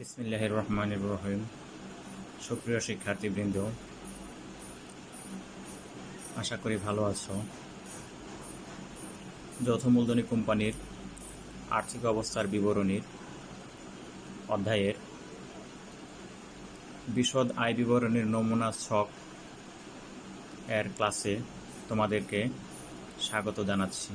বিসমিল্লাহির রহমানির রহিম। সুপ্রিয় শিক্ষার্থীবৃন্দ, আশা করি ভালো আছো। যৌথ মূলধনী কোম্পানির আর্থিক অবস্থার বিবরণীর অধ্যায়ের বিশদ আয় বিবরণীর নমুনা ছক এর ক্লাসে তোমাদেরকে স্বাগত জানাচ্ছি।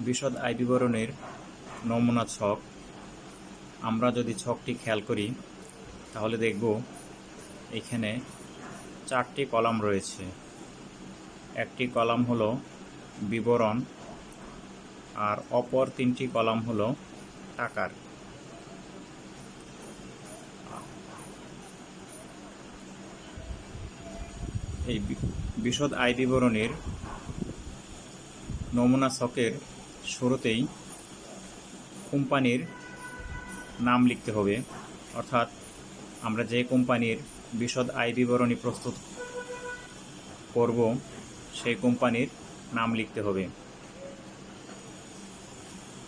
বিশদ আয় বিবরণীর নমুনা ছক, আমরা যদি ছকটি খেয়াল করি তাহলে দেখব এখানে 4টি কলাম রয়েছে। একটি কলাম হলো বিবরণ আর অপর 3টি কলাম হলো টাকার। এই বিশদ আয় বিবরণীর নমুনা ছকের শুরুতেই কোম্পানির নাম লিখতে হবে, অর্থাৎ আমরা যে কোম্পানির বিশদ আয় বিবরণী প্রস্তুত করব সেই কোম্পানির নাম লিখতে হবে।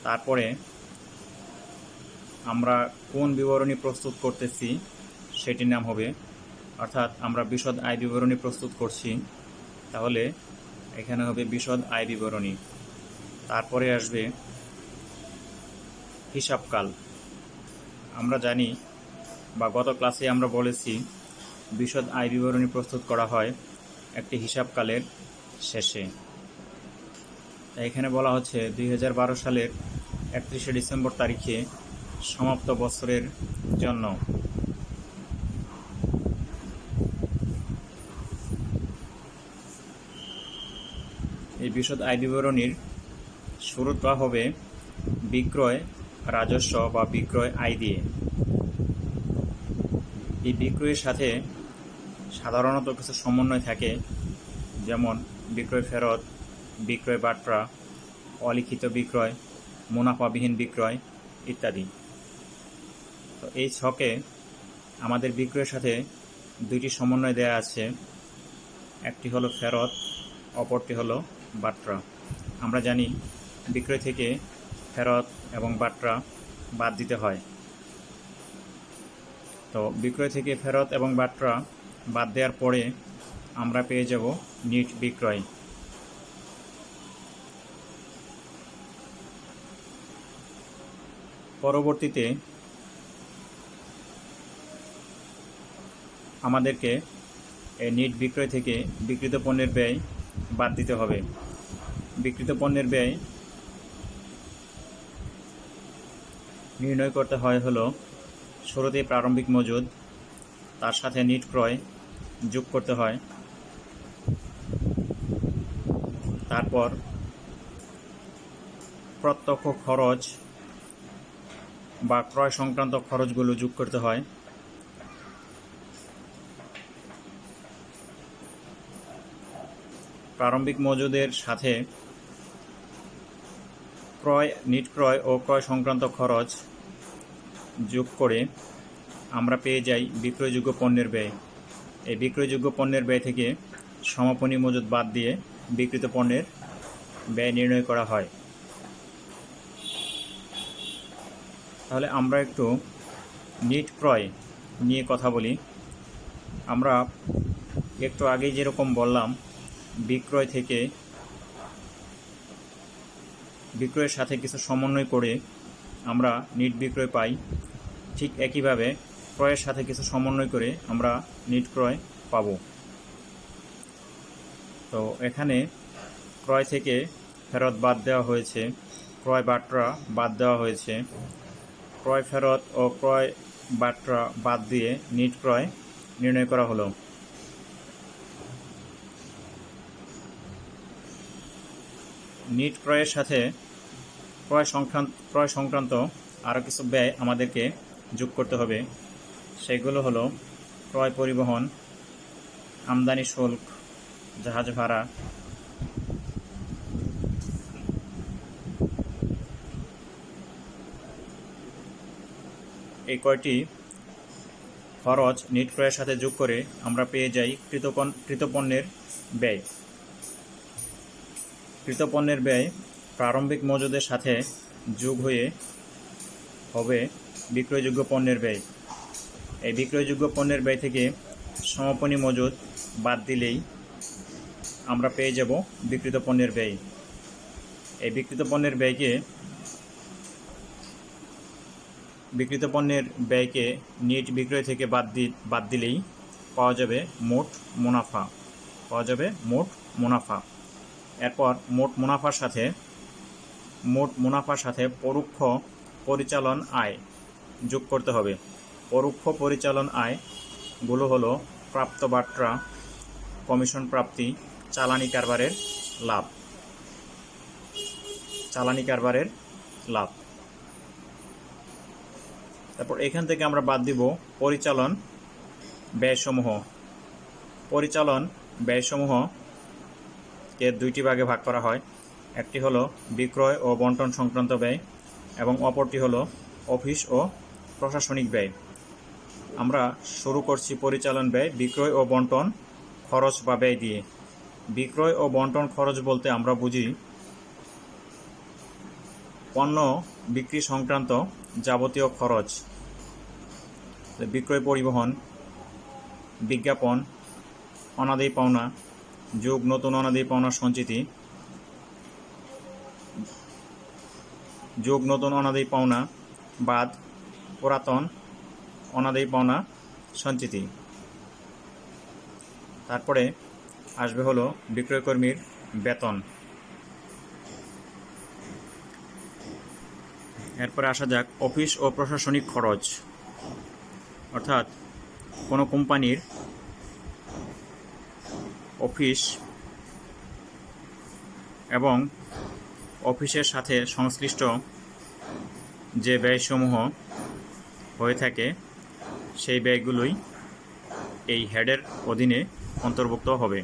তারপরে আমরা কোন বিবরণী প্রস্তুত করতেছি সেটির নাম হবে, অর্থাৎ আমরা বিশদ আয় বিবরণী প্রস্তুত করছি তাহলে এখানে হবে বিশদ আয় বিবরণী। তারপরে আসবে হিসাবকাল। আমরা জানি বা গত ক্লাসে আমরা বলেছি বিশদ আয় বিবরণী প্রস্তুত করা হয় একটি হিসাবকালের শেষে। এখানে বলা হচ্ছে 2012 সালের 31শে ডিসেম্বর তারিখে সমাপ্ত বছরের জন্য এই বিশদ আয় বিবরণীর শুরুটা হবে বিক্রয় রাজস্ব বা বিক্রয় আয় দিয়ে। এই বিক্রয়ের সাথে সাধারণত কিছু সমন্বয় থাকে, যেমন বিক্রয় ফেরত, বিক্রয় বাট্রা, অলিখিত বিক্রয়, মুনাফাবিহীন বিক্রয় ইত্যাদি। তো এই ছকে আমাদের বিক্রয়ের সাথে 2টি সমন্বয় দেয়া আছে, একটি হলো ফেরত, অপরটি হলো বাট্রা। আমরা জানি বিক্রয় থেকে ফেরত এবং বাট্রা বাদ দিতে হয়। তো বিক্রয় থেকে ফেরত এবং বাট্রা বাদ দেওয়ার পরে আমরা পেয়ে যাব নিট বিক্রয়। পরবর্তীতে আমাদেরকে এই নিট বিক্রয় থেকে বিক্রিত পণ্যের ব্যয় বাদ দিতে হবে। বিক্রিত পণ্যের ব্যয় নির্ণয় করতে হয় হলো শুরুতেই প্রারম্ভিক মজুদ, তার সাথে নিট ক্রয় যোগ করতে হয়, তারপর প্রত্যক্ষ খরচ বা ক্রয় সংক্রান্ত খরচগুলো যোগ করতে হয়, প্রারম্ভিক মজুদের সাথে নিট ক্রয় ও ক্রয় সংক্রান্ত খরচ যোগ করে আমরা পেয়ে যাই বিক্রয়যোগ্য পণ্যের ব্যয়। এই বিক্রয়যোগ্য পণ্যের ব্যয় থেকে সমাপনী মজুদ বাদ দিয়ে বিক্রিত পণ্যের ব্যয় নির্ণয় করা হয়। তাহলে আমরা একটু নিট ক্রয় নিয়ে কথা বলি। আমরা একটু আগেই যেরকম বললাম বিক্রয় থেকে বিক্রয়ের সাথে কিছু সমন্বয় করে আমরা নিট বিক্রয় পাই, ঠিক একইভাবে ক্রয়ের সাথে কিছু সমন্বয় করে আমরা নিট ক্রয় পাব। তো এখানে ক্রয় থেকে ফেরত বাদ দেওয়া হয়েছে, ক্রয় বাট্রা বাদ দেওয়া হয়েছে, ক্রয় ফেরত ও ক্রয় বাট্রা বাদ দিয়ে নিট ক্রয় নির্ণয় করা হলো। নিট ক্রয়ের সাথে ক্রয় সংক্রান্ত আরও কিছু ব্যয় আমাদেরকে যোগ করতে হবে। সেগুলো হলো ক্রয় পরিবহন, আমদানি শুল্ক, জাহাজ ভাড়া, এই কয়টি খরচ নিট ক্রয়ের সাথে যোগ করে আমরা পেয়ে যাই কৃতপণ্যের ব্যয়। কৃতপণ্যের ব্যয় প্রারম্ভিক মজুদের সাথে যোগ হয়ে হবে বিক্রয়যোগ্য পণ্যের ব্যয়। এই বিক্রয়যোগ্য পণ্যের ব্যয় থেকে সমাপনী মজুদ বাদ দিলেই আমরা পেয়ে যাব বিক্রিত পণ্যের ব্যয়। এই বিক্রিত পণ্যের ব্যয়কে নেট বিক্রয় থেকে বাদ দিলেই পাওয়া যাবে মোট মুনাফা। এরপর মোট মুনাফার সাথে পরোক্ষ পরিচালন আয় যোগ করতে হবে। পরোক্ষ পরিচালন আয়গুলো হলো প্রাপ্ত বাট্রা, কমিশন প্রাপ্তি, চালানি কারবারের লাভ। তারপর এখান থেকে আমরা বাদ দিব পরিচালন ব্যয়সমূহকে দুইটি ভাগে ভাগ করা হয়। একটি হলো বিক্রয় ও বন্টন সংক্রান্ত ব্যয় এবং অপরটি হলো অফিস ও প্রশাসনিক ব্যয়। আমরা শুরু করছি পরিচালন ব্যয় বিক্রয় ও বন্টন খরচ বা ব্যয় দিয়ে। বিক্রয় ও বন্টন খরচ বলতে আমরা বুঝি পণ্য বিক্রি সংক্রান্ত যাবতীয় খরচ, বিক্রয়, পরিবহন, বিজ্ঞাপন, অনাদায়ী পাওনা যোগ নতুন অনাদায়ী পাওনা সঞ্চিতি, যোগ নতুন অনাদায়ী পাওনা বাদ পুরাতন অনাদায়ী পাওনা সঞ্চিতি। তারপরে আসবে হলো বিক্রয়কর্মীর বেতন। এরপরে আসা যাক অফিস ও প্রশাসনিক খরচ, অর্থাৎ কোনো কোম্পানির অফিস এবং অফিসের সাথে সংশ্লিষ্ট যে ব্যয়সমূহ হয়ে থাকে সেই ব্যয়গুলোই এই হেডের অধীনে অন্তর্ভুক্ত হবে।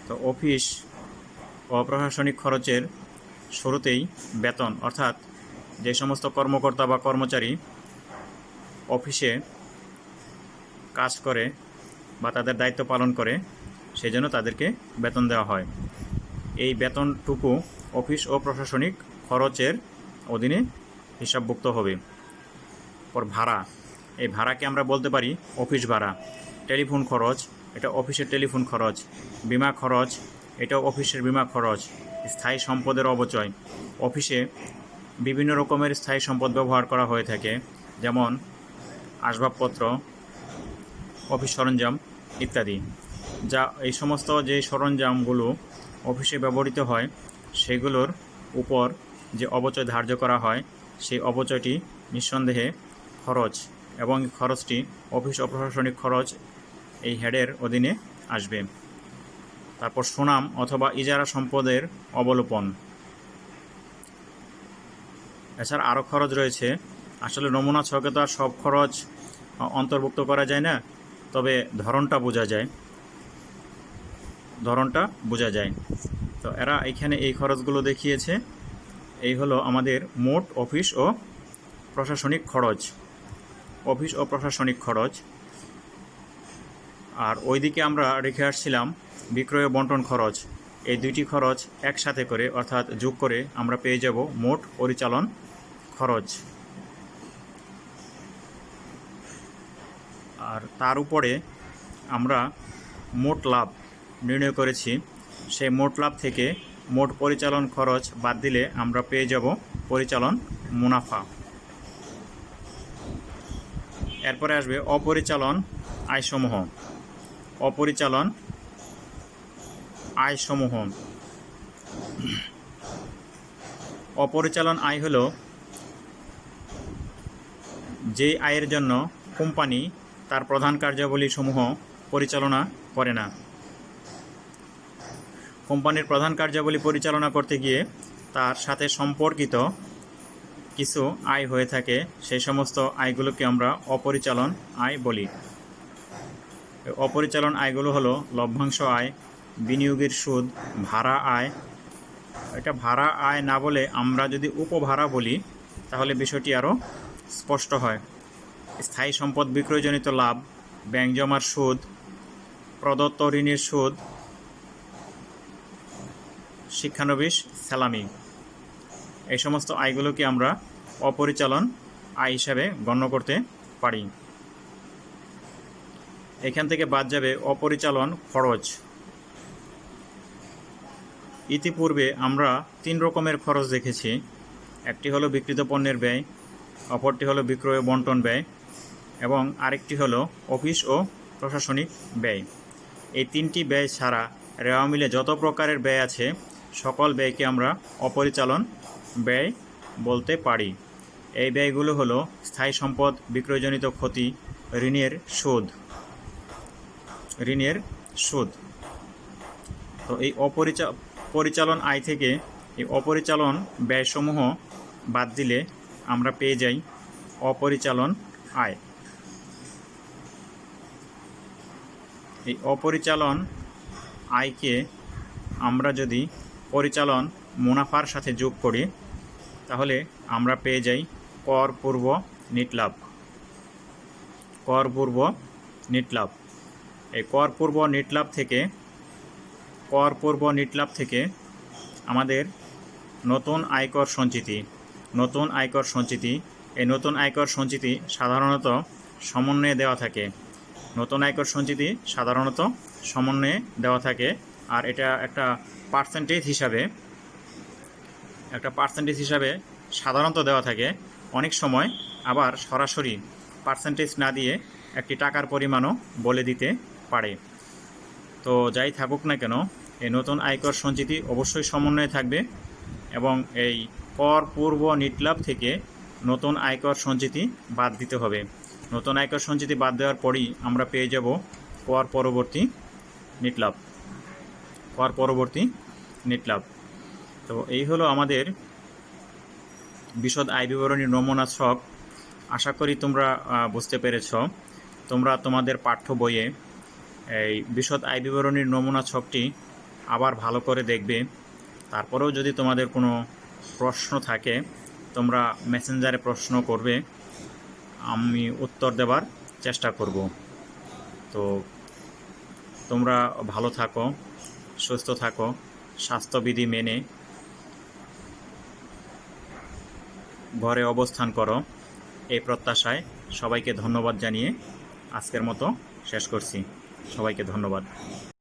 তো অফিস ও প্রশাসনিক খরচের শুরুতেই বেতন, অর্থাৎ যে সমস্ত কর্মকর্তা বা কর্মচারী অফিসে কাজ করে বা তাদের দায়িত্ব পালন করে সেই জন্য তাদেরকে বেতন দেওয়া হয়। এই বেতনটুকু অফিস ও প্রশাসনিক খরচের অধীনে হিসাবভুক্ত হবে। পর ভাড়া, এই ভাড়াকে আমরা বলতে পারি অফিস ভাড়া। টেলিফোন খরচ, এটা অফিসের টেলিফোন খরচ। বিমা খরচ, এটাও অফিসের বিমা খরচ। স্থায়ী সম্পদের অপচয়, অফিসে বিভিন্ন রকমের স্থায়ী সম্পদ ব্যবহার করা হয়ে থাকে, যেমন আসবাবপত্র, অফিস সরঞ্জাম ইত্যাদি। এই সমস্ত যে সরঞ্জামগুলো অফিসে ব্যবহৃত হয় সেগুলোর উপর যে অপচয় ধার্য করা হয় সেই অপচয়টি নিঃসন্দেহে খরচ, এবং খরচটি অফিস ও প্রশাসনিক খরচ এই হেডের অধীনে আসবে। তারপর সুনাম অথবা ইজারা সম্পদের অবলোপন। এছাড়া আরও খরচ রয়েছে। আসলে নমুনা ছকে তো আর সব খরচ অন্তর্ভুক্ত করা যায় না, তবে ধরনটা বোঝা যায়। তো এরা এখানে এই খরচগুলো দেখিয়েছে। এই হলো আমাদের মোট অফিস ও প্রশাসনিক খরচ। আর ওইদিকে আমরা রেখে আসছিলাম বিক্রয় ও বন্টন খরচ। এই দুইটি খরচ একসাথে করে, অর্থাৎ যোগ করে আমরা পেয়ে যাব মোট পরিচালন খরচ। আর তার উপরে আমরা মোট লাভ নির্ণয় করেছি। সেই মোট লাভ থেকে মোট পরিচালন খরচ বাদ দিলে আমরা পেয়ে যাব পরিচালন মুনাফা। এরপরে আসবে অপরিচালন আয়সমূহ। অপরিচালন আয় হলো যে আয়ের জন্য কোম্পানি তার প্রধান কার্যাবলীসমূহ পরিচালনা করে না। কোম্পানির প্রধান কার্যাবলী পরিচালনা করতে গিয়ে তার সাথে সম্পর্কিত কিছু আয় হয়ে থাকে, সেই সমস্ত আয়গুলোকে আমরা অপরিচালন আয় বলি। অপরিচালন আয়গুলো হলো লভ্যাংশ আয়, বিনিয়োগের সুদ, ভাড়া আয়। এটা ভাড়া আয় না বলে আমরা যদি উপভাড়া বলি তাহলে বিষয়টি আরও স্পষ্ট হয়। স্থায়ী সম্পদ বিক্রয়জনিত লাভ, ব্যাংক জমার সুদ, প্রদত্ত ঋণের সুদ, শিক্ষানবিশ, স্যালামি, এই সমস্ত আয়গুলোকে আমরা অপরিচালন আয় হিসাবে গণ্য করতে পারি। এখান থেকে বাদ যাবে অপরিচালন খরচ। ইতিপূর্বে আমরা 3 রকমের খরচ দেখেছি। একটি হলো বিক্রিত পণ্যের ব্যয়, অপরটি হলো বিক্রয় ও বন্টন ব্যয়, এবং আরেকটি হলো অফিস ও প্রশাসনিক ব্যয়। এই 3টি ব্যয় ছাড়া রেওয়া মিলে যত প্রকারের ব্যয় আছে সকল ব্যয়কে আমরা অপরিচালন ব্যয় বলতে পারি। এই ব্যয়গুলো হলো স্থায়ী সম্পদ, বিক্রয়জনিত ক্ষতি, ঋণের সুদ। তো এই পরিচালন আয় থেকে এই অপরিচালন ব্যয়সমূহ বাদ দিলে আমরা পেয়ে যাই অপরিচালন আয়। এই অপরিচালন আয়কে আমরা যদি পরিচালন মুনাফার সাথে যোগ করি তাহলে আমরা পেয়ে যাই কর পূর্ব নিট লাভ। এই কর পূর্ব নিট লাভ থেকে আমাদের নতুন আয়কর সঞ্চিতি সাধারণত সমন্বয়ে দেওয়া থাকে। আর এটা একটা পার্সেন্টেজ হিসাবে সাধারণত দেওয়া থাকে। অনেক সময় আবার সরাসরি পার্সেন্টেজ না দিয়ে একটি টাকার পরিমাণও বলে দিতে পারে। তো যাই থাকুক না কেন, এই নতুন আয়কর সঞ্চিতি অবশ্যই সমন্বয়ে থাকবে এবং এই কর পূর্ব নিট লাভ থেকে নতুন আয়কর সঞ্চিতি বাদ দিতে হবে। নতুন আয়কর সঞ্চিতি বাদ দেওয়ার পরই আমরা পেয়ে যাব কর পরবর্তী নিট লাভ। তো এই হলো আমাদের বিশদ আয় বিবরণীর নমুনা ছক। আশা করি তোমরা বুঝতে পেরেছ। তোমরা তোমাদের পাঠ্য বইয়ে এই বিশদ আয় বিবরণীর নমুনা ছকটি আবার ভালো করে দেখবে। তারপরেও যদি তোমাদের কোনো প্রশ্ন থাকে তোমরা মেসেঞ্জারে প্রশ্ন করবে, আমি উত্তর দেওয়ার চেষ্টা করব। তো তোমরা ভালো থাকো, সুস্থ থাকো, স্বাস্থ্যবিধি মেনে ঘরে অবস্থান করো, এই প্রত্যাশায় সবাইকে ধন্যবাদ জানিয়ে আজকের মতো শেষ করছি। সবাইকে ধন্যবাদ।